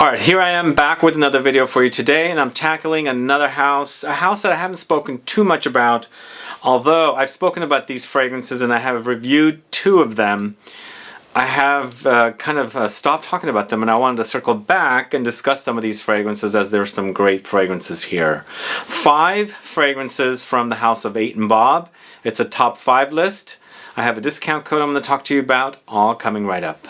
Alright, here I am back with another video for you today, and I'm tackling another house, a house that I haven't spoken too much about, although I've spoken about these fragrances and I have reviewed two of them. I have stopped talking about them, and I wanted to circle back and discuss some of these fragrances as there's some great fragrances here. 5 fragrances from the house of 8 and Bob. It's a top 5 list. I have a discount code I'm going to talk to you about, all coming right up.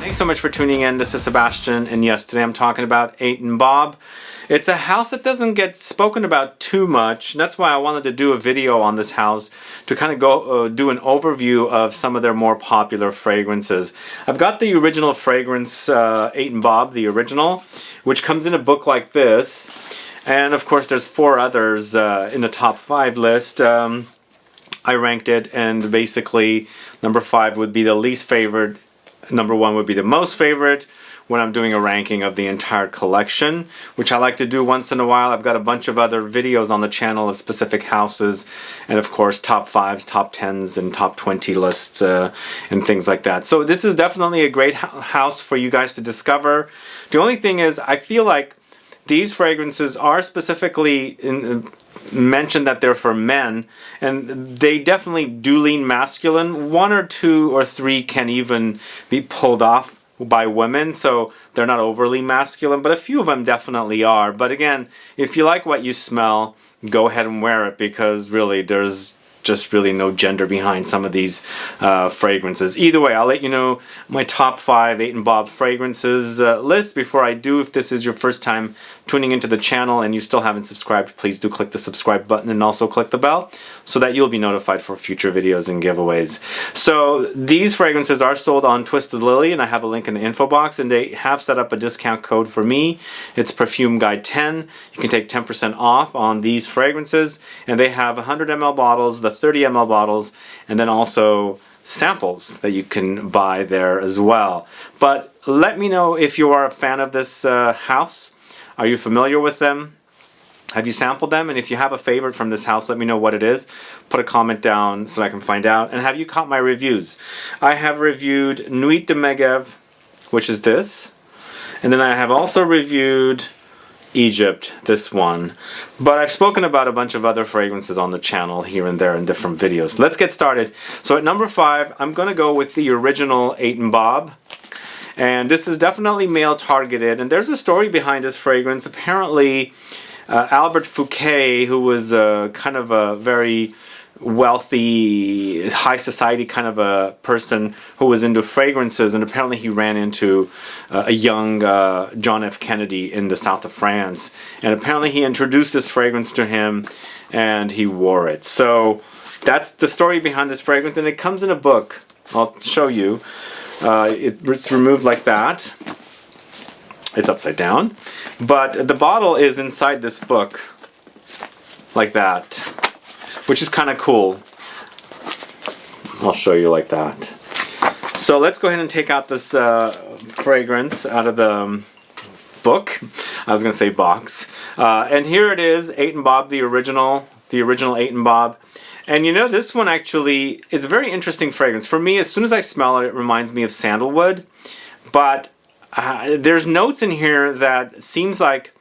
Thanks so much for tuning in. This is Sebastian, and yes, today I'm talking about 8 and Bob. It's a house that doesn't get spoken about too much. That's why I wanted to do a video on this house to kind of go do an overview of some of their more popular fragrances. I've got the original fragrance, 8 and Bob, the original, which comes in a book like this. And of course there's 4 others in the top 5 list. I ranked it, and basically number 5 would be the least favorite. Number 1 would be the most favorite when I'm doing a ranking of the entire collection, which I like to do once in a while. I've got a bunch of other videos on the channel of specific houses, and of course top 5s, top 10s, and top 20 lists and things like that. So this is definitely a great house for you guys to discover. The only thing is, I feel like these fragrances are specifically mentioned that they're for men, and they definitely do lean masculine. 1 or 2 or 3 can even be pulled off by women, so they're not overly masculine, but a few of them definitely are. But again, if you like what you smell, go ahead and wear it, because really there's just really no gender behind some of these fragrances. Either way, I'll let you know my top 5 8 and Bob fragrances list. Before I do, if this is your first time tuning into the channel and you still haven't subscribed, please do click the subscribe button and also click the bell so that you'll be notified for future videos and giveaways. So these fragrances are sold on Twisted Lily, and I have a link in the info box, and they have set up a discount code for me. It's Perfume Guide 10. You can take 10% off on these fragrances, and they have 100 ml bottles, the 30 ml bottles, and then also samples that you can buy there as well. But let me know if you are a fan of this house. Are you familiar with them? Have you sampled them? And if you have a favorite from this house, let me know what it is. Put a comment down so I can find out. And have you caught my reviews? I have reviewed Nuit De Megeve, which is this. And then I have also reviewed Egypt, this one. But I've spoken about a bunch of other fragrances on the channel here and there in different videos. Let's get started. So at number 5, I'm going to go with the original 8 and Bob. And this is definitely male targeted, and there's a story behind this fragrance. Apparently Albert Fouquet, who was kind of a very wealthy, high society kind of a person who was into fragrances, and apparently he ran into a young John F. Kennedy in the south of France, and apparently he introduced this fragrance to him and he wore it. So that's the story behind this fragrance, and it comes in a book. I'll show you. It's removed like that. It's upside down, but the bottle is inside this book like that, which is kind of cool. I'll show you like that. So let's go ahead and take out this fragrance out of the book. I was gonna say box. And here it is, 8 and Bob, the original 8 and Bob. And you know, this one actually is a very interesting fragrance. For me, as soon as I smell it, it reminds me of sandalwood. But there's notes in here that seems like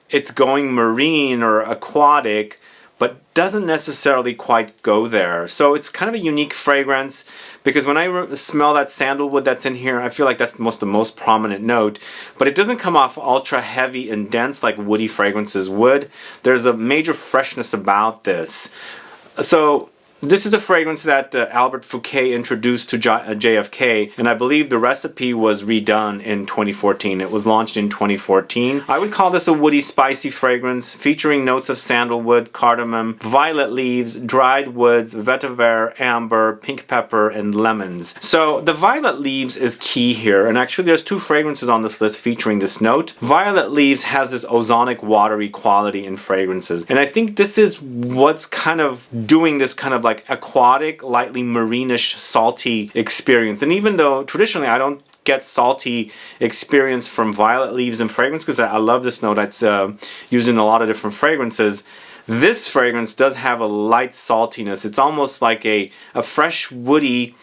it's going marine or aquatic, but doesn't necessarily quite go there. So it's kind of a unique fragrance, because when I smell that sandalwood that's in here, I feel like that's the most prominent note. But it doesn't come off ultra heavy and dense like woody fragrances would. There's a major freshness about this. So this is a fragrance that Albert Fouquet introduced to JFK, and I believe the recipe was redone in 2014. It was launched in 2014. I would call this a woody, spicy fragrance featuring notes of sandalwood, cardamom, violet leaves, dried woods, vetiver, amber, pink pepper, and lemons. So the violet leaves is key here, and actually there's 2 fragrances on this list featuring this note. Violet leaves has this ozonic, watery quality in fragrances, and I think this is what's kind of doing this kind of like aquatic, lightly marine-ish, salty experience. And even though traditionally I don't get salty experience from violet leaves and fragrance, because I love this note, that's used in a lot of different fragrances, This fragrance does have a light saltiness. It's almost like a fresh, woody,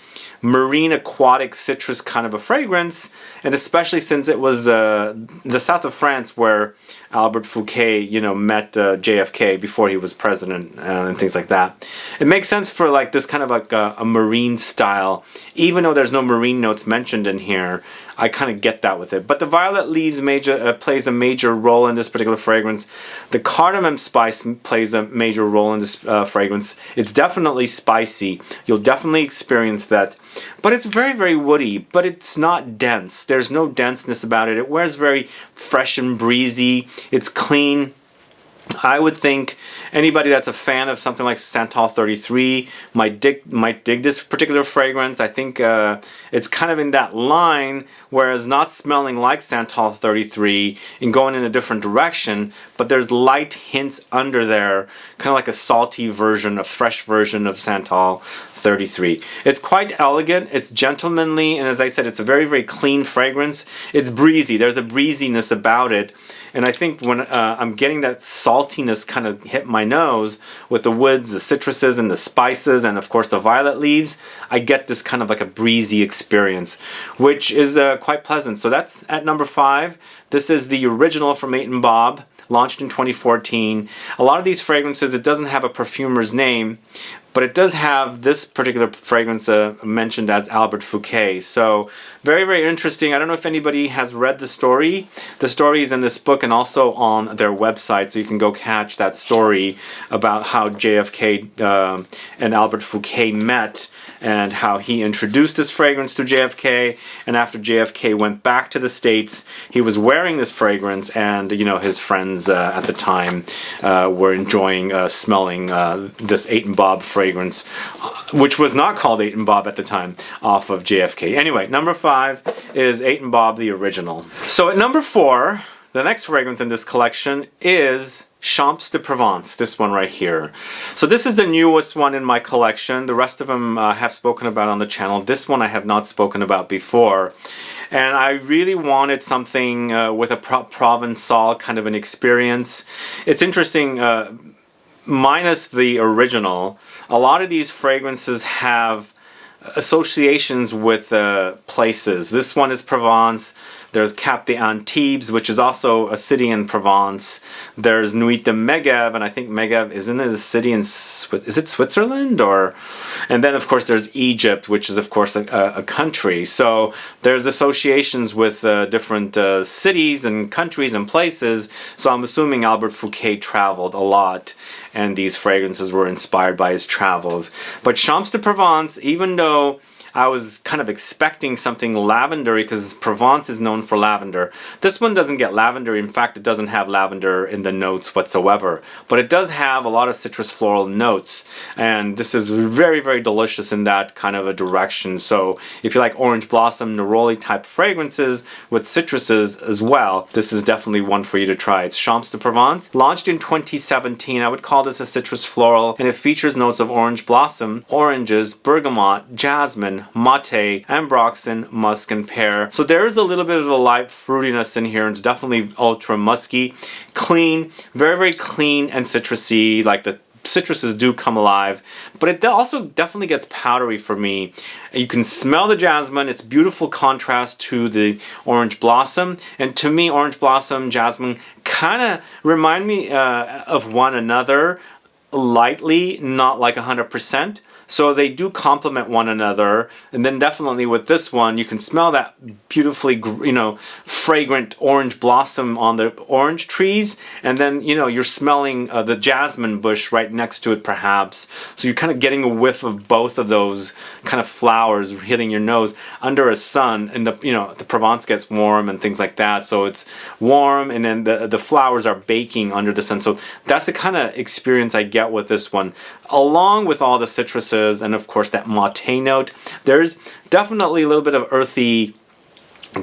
marine aquatic citrus kind of a fragrance, and especially since it was the south of France where Albert Fouquet, you know, met JFK before he was president and things like that. It makes sense for like this kind of like a marine style, even though there's no marine notes mentioned in here. I kind of get that with it. But the violet leaves plays a major role in this particular fragrance. The cardamom spice plays a major role in this fragrance. It's definitely spicy. You'll definitely experience that. But it's very, very woody, but it's not dense. There's no denseness about it. It wears very fresh and breezy. It's clean. I would think anybody that's a fan of something like Santal 33 might dig this particular fragrance. I think it's kind of in that line, whereas not smelling like Santal 33 and going in a different direction, but there's light hints under there, kind of like a salty version, a fresh version of Santal 33. It's quite elegant, it's gentlemanly, and as I said, it's a very, very clean fragrance. It's breezy, there's a breeziness about it, and I think when I'm getting that saltiness kind of hit my nose with the woods, the citruses, and the spices, and of course the violet leaves, I get this kind of like a breezy experience, which is quite pleasant. So that's at number 5. This is the original from 8 & Bob, launched in 2014. A lot of these fragrances, it doesn't have a perfumer's name, but it does have this particular fragrance mentioned as Albert Fouquet. So very, very interesting. I don't know if anybody has read the story. The story is in this book and also on their website, so you can go catch that story about how JFK and Albert Fouquet met and how he introduced this fragrance to JFK, and after JFK went back to the States, he was wearing this fragrance, and you know, his friends at the time were enjoying smelling this 8 & Bob fragrance, which was not called 8 & Bob at the time, off of JFK. Anyway, number 5 is 8 & Bob the original. So at number 4, the next fragrance in this collection is Champs de Provence, this one right here. So this is the newest one in my collection. The rest of them I have spoken about on the channel. This one I have not spoken about before. And I really wanted something with a Provençal kind of an experience. It's interesting, minus the original, a lot of these fragrances have associations with places. This one is Provence. There's Cap d'Antibes, which is also a city in Provence. There's Nuit De Megeve, and I think Megeve, isn't it a city in, is it Switzerland? Or, and then of course there's Egypt, which is of course a country. So there's associations with different cities and countries and places. So I'm assuming Albert Fouquet traveled a lot, and these fragrances were inspired by his travels. But Champs de Provence, even though I was kind of expecting something lavendery, because Provence is known for lavender. This one doesn't get lavender. In fact, it doesn't have lavender in the notes whatsoever. But it does have a lot of citrus floral notes. And this is very, very delicious in that kind of a direction. So if you like orange blossom, neroli type fragrances with citruses as well, this is definitely one for you to try. It's Champs de Provence. Launched in 2017. I would call this a citrus floral. And it features notes of orange blossom, oranges, bergamot, jasmine, mate, ambroxan, musk, and pear. So there is a little bit of a light fruitiness in here, and it's definitely ultra musky, clean, very, very clean and citrusy, like the citruses do come alive, but it also definitely gets powdery for me. You can smell the jasmine. It's beautiful contrast to the orange blossom, and to me orange blossom, jasmine kind of remind me of one another lightly, not like 100%. So they do complement one another, and then definitely with this one, you can smell that beautifully, you know, fragrant orange blossom on the orange trees, and then, you know, you're smelling the jasmine bush right next to it perhaps. So you're kind of getting a whiff of both of those kind of flowers hitting your nose under a sun, and the, you know, the Provence gets warm and things like that. So it's warm, and then the flowers are baking under the sun. So that's the kind of experience I get with this one, along with all the citruses. And of course that mate note. There's definitely a little bit of earthy,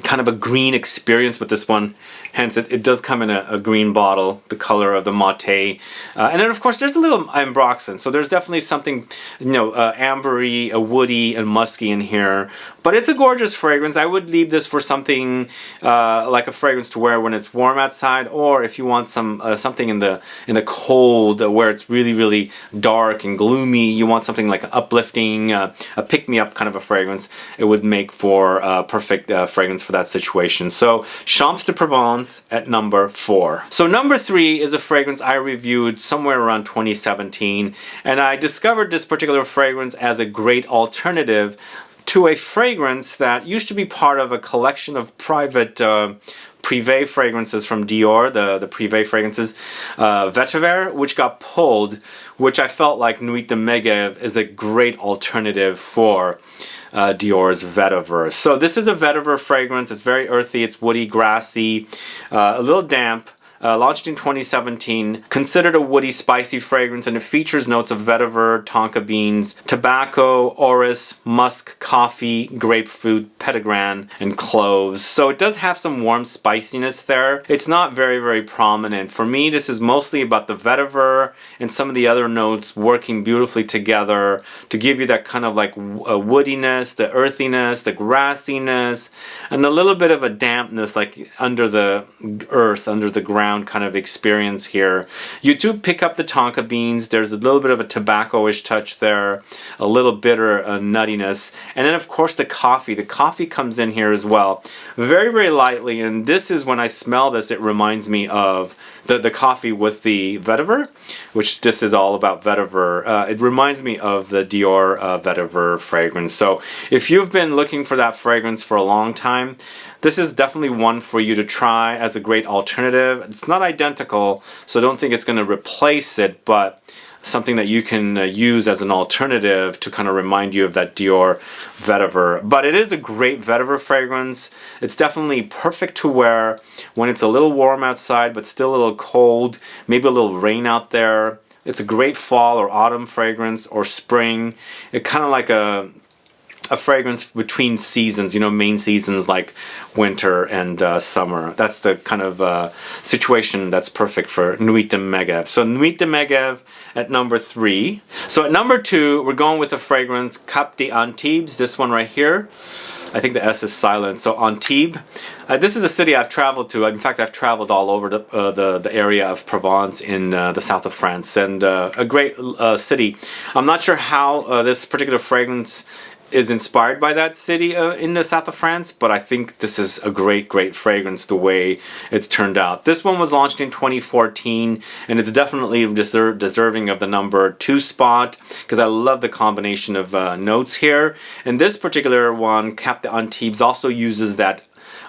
kind of a green experience with this one. Hence, it does come in a green bottle, the color of the mate. And then, of course, there's a little Ambroxan. So there's definitely something, ambery, woody, and musky in here. But it's a gorgeous fragrance. I would leave this for something like a fragrance to wear when it's warm outside, or if you want something in the cold where it's really, really dark and gloomy. You want something like uplifting, a pick-me-up kind of a fragrance. It would make for a perfect fragrance for that situation. So Champs de Provence at number 4. So number 3 is a fragrance I reviewed somewhere around 2017, and I discovered this particular fragrance as a great alternative to a fragrance that used to be part of a collection of private Privé fragrances from Dior, the Privé fragrances, Vetiver, which got pulled, which I felt like Nuit De Megeve is a great alternative for Dior's Vetiver. So this is a Vetiver fragrance. It's very earthy, it's woody, grassy, a little damp. Launched in 2017, considered a woody, spicy fragrance, and it features notes of vetiver, tonka beans, tobacco, orris, musk, coffee, grapefruit, petitgrain, and cloves. So it does have some warm spiciness there. It's not very, very prominent. For me, this is mostly about the vetiver and some of the other notes working beautifully together to give you that kind of like woodiness, the earthiness, the grassiness, and a little bit of a dampness like under the earth, under the ground kind of experience here. You do pick up the tonka beans. There's a little bit of a tobacco-ish touch there, a little bitter nuttiness, and then of course the coffee. The coffee comes in here as well, very, very lightly, and this is when I smell this, it reminds me of the coffee with the vetiver, which this is all about vetiver. It reminds me of the Dior vetiver fragrance. So if you've been looking for that fragrance for a long time, this is definitely one for you to try as a great alternative. It's not identical, so don't think it's going to replace it, but something that you can use as an alternative to kind of remind you of that Dior vetiver. But it is a great vetiver fragrance. It's definitely perfect to wear when it's a little warm outside but still a little cold, maybe a little rain out there. It's a great fall or autumn fragrance, or spring. It's kind of like a fragrance between seasons, main seasons like winter and summer. That's the kind of situation that's perfect for Nuit De Megeve. So Nuit De Megeve at number 3. So at number 2, we're going with the fragrance Cap d'Antibes, this one right here. I think the S is silent. So Antibes. This is a city I've traveled to. In fact, I've traveled all over the area of Provence in the south of France, and a great city. I'm not sure how this particular fragrance is inspired by that city in the south of France, but I think this is a great, great fragrance the way it's turned out. This one was launched in 2014, and it's definitely deserving of the number 2 spot because I love the combination of notes here. And this particular one, Cap d'Antibes, also uses that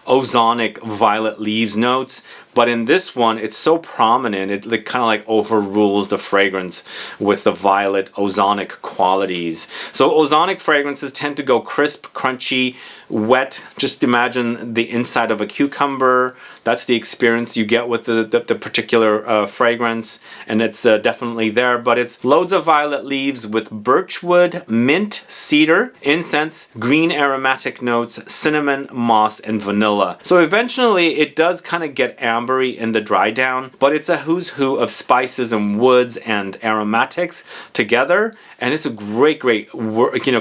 ozonic violet leaves notes, but in this one it's so prominent it kind of like overrules the fragrance with the violet ozonic qualities. So ozonic fragrances tend to go crisp, crunchy, wet. Just imagine the inside of a cucumber. That's the experience you get with the particular fragrance, and it's definitely there, but it's loads of violet leaves with birchwood, mint, cedar, incense, green aromatic notes, cinnamon, moss, and vanilla. So eventually it does kind of get ambery in the dry down, but it's a who's who of spices and woods and aromatics together, and it's a great, great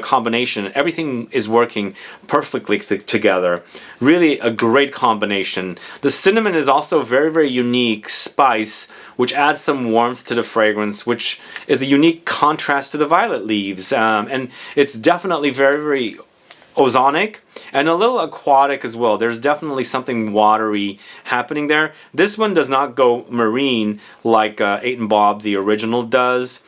combination. Everything is working perfectly together. Really a great combination. The cinnamon is also very, very unique spice, which adds some warmth to the fragrance, which is a unique contrast to the violet leaves, and it's definitely very, very ozonic and a little aquatic as well. There's definitely something watery happening there. This one does not go marine like 8 and Bob the original does.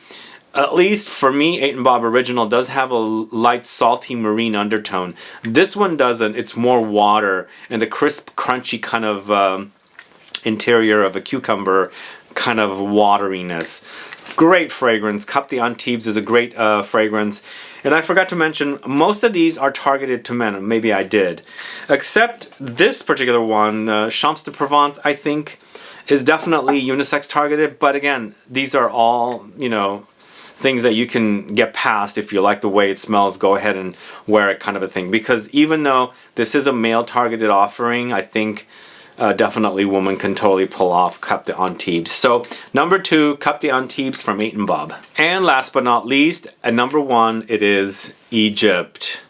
At least for me, 8 and Bob original does have a light salty marine undertone. This one doesn't. It's more water and the crisp, crunchy kind of interior of a cucumber kind of wateriness. Great fragrance. Cap d'Antibes is a great fragrance. And I forgot to mention, most of these are targeted to men. Maybe I did. Except this particular one, Champs de Provence, I think, is definitely unisex targeted. But again, these are all, things that you can get past. If you like the way it smells, go ahead and wear it kind of a thing. Because even though this is a male targeted offering, I think definitely woman can totally pull off Cup d'Antibes. So number 2, Cup d'Antibes from 8 and Bob. And last but not least, at number 1, it is Egypt.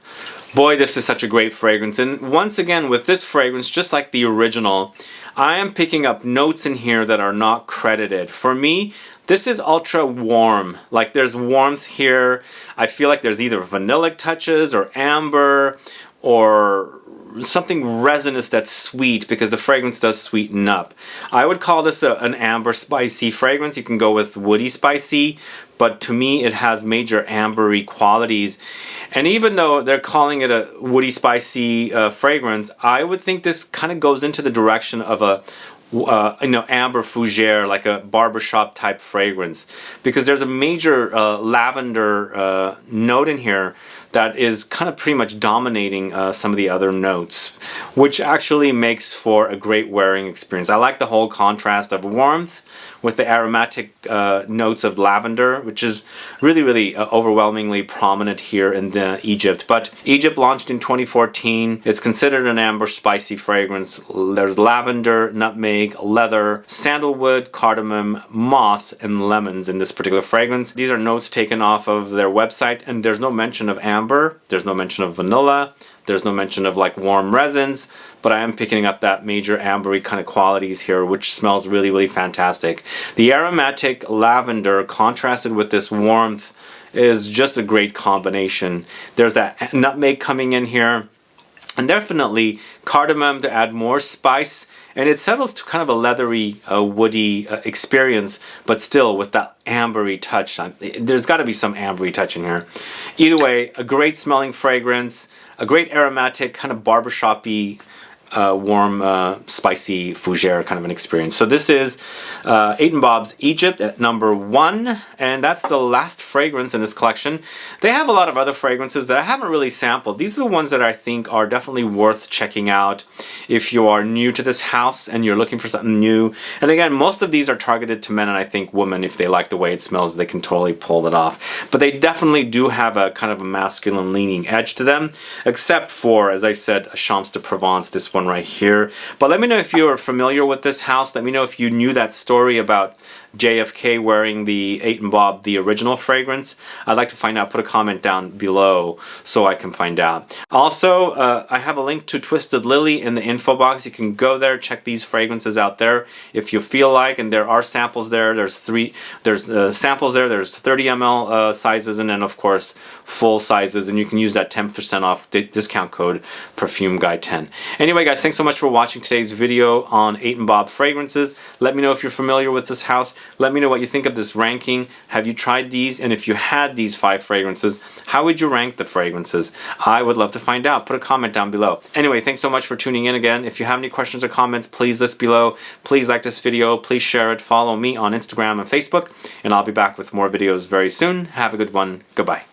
Boy, this is such a great fragrance. And once again, with this fragrance, just like the original, I am picking up notes in here that are not credited. For me, this is ultra warm. Like there's warmth here. I feel like there's either vanillic touches or amber or something resinous that's sweet, because the fragrance does sweeten up. I would call this an amber spicy fragrance. You can go with woody spicy, but to me it has major ambery qualities. And even though they're calling it a woody spicy fragrance, I would think this kind of goes into the direction of a amber fougere, like a barbershop type fragrance, because there's a major lavender note in here that is kind of pretty much dominating some of the other notes, which actually makes for a great wearing experience. I like the whole contrast of warmth with the aromatic notes of lavender, which is really overwhelmingly prominent here in the Egypt. But Egypt launched in 2014. It's considered an amber spicy fragrance. There's lavender, nutmeg, leather, sandalwood, cardamom, moss, and lemons in this particular fragrance. These are notes taken off of their website, and there's no mention of amber, there's no mention of vanilla, there's no mention of like warm resins, but I am picking up that major ambery kind of qualities here, which smells really fantastic. The aromatic lavender contrasted with this warmth is just a great combination. There's that nutmeg coming in here, and definitely cardamom to add more spice, and it settles to kind of a leathery, woody experience, but still with that ambery touch. There's got to be some ambery touch in here. Either way, a great smelling fragrance, a great aromatic, kind of barbershop-y, warm, spicy fougere kind of an experience. So this is 8 and Bob's Egypt at number 1, and that's the last fragrance in this collection. They have a lot of other fragrances that I haven't really sampled. These are the ones that I think are definitely worth checking out if you are new to this house and you're looking for something new. And again, most of these are targeted to men, and I think women, if they like the way it smells, they can totally pull it off. But they definitely do have a kind of a masculine leaning edge to them, except for, as I said, a Champs de Provence, this one right here. But let me know if you're familiar with this house. Let me know if you knew that story about JFK wearing the 8 and Bob, the original fragrance. I'd like to find out. Put a comment down below so I can find out. Also, I have a link to Twisted Lily in the info box. You can go there, check these fragrances out there if you feel like, and there are samples there. There's samples there. There's 30 ml sizes, and then of course full sizes, and you can use that 10% off discount code PerfumeGuy10. Anyway guys, thanks so much for watching today's video on 8 and Bob fragrances. Let me know if you're familiar with this house. Let me know what you think of this ranking. Have you tried these? And if you had these 5 fragrances, how would you rank the fragrances? I would love to find out. Put a comment down below. Anyway, thanks so much for tuning in again. If you have any questions or comments, please list below. Please like this video. Please share it. Follow me on Instagram and Facebook. And I'll be back with more videos very soon. Have a good one. Goodbye.